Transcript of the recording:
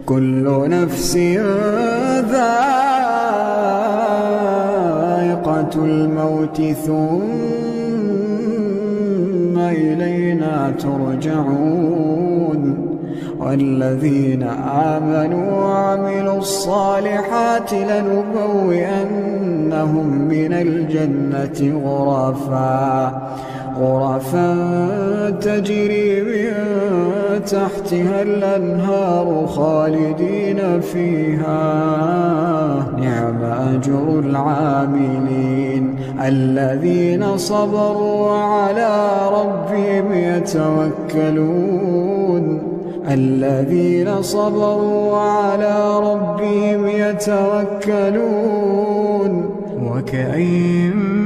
كل نفس ذائقة الموت ثم إلينا ترجعون والذين آمنوا وعملوا الصالحات لنبوئنهم من الجنة غرفا تجري من تحتها الأنهار خالدين فيها نعم أجر العاملين الذين صبروا وعلى ربهم يتوكلون وكأين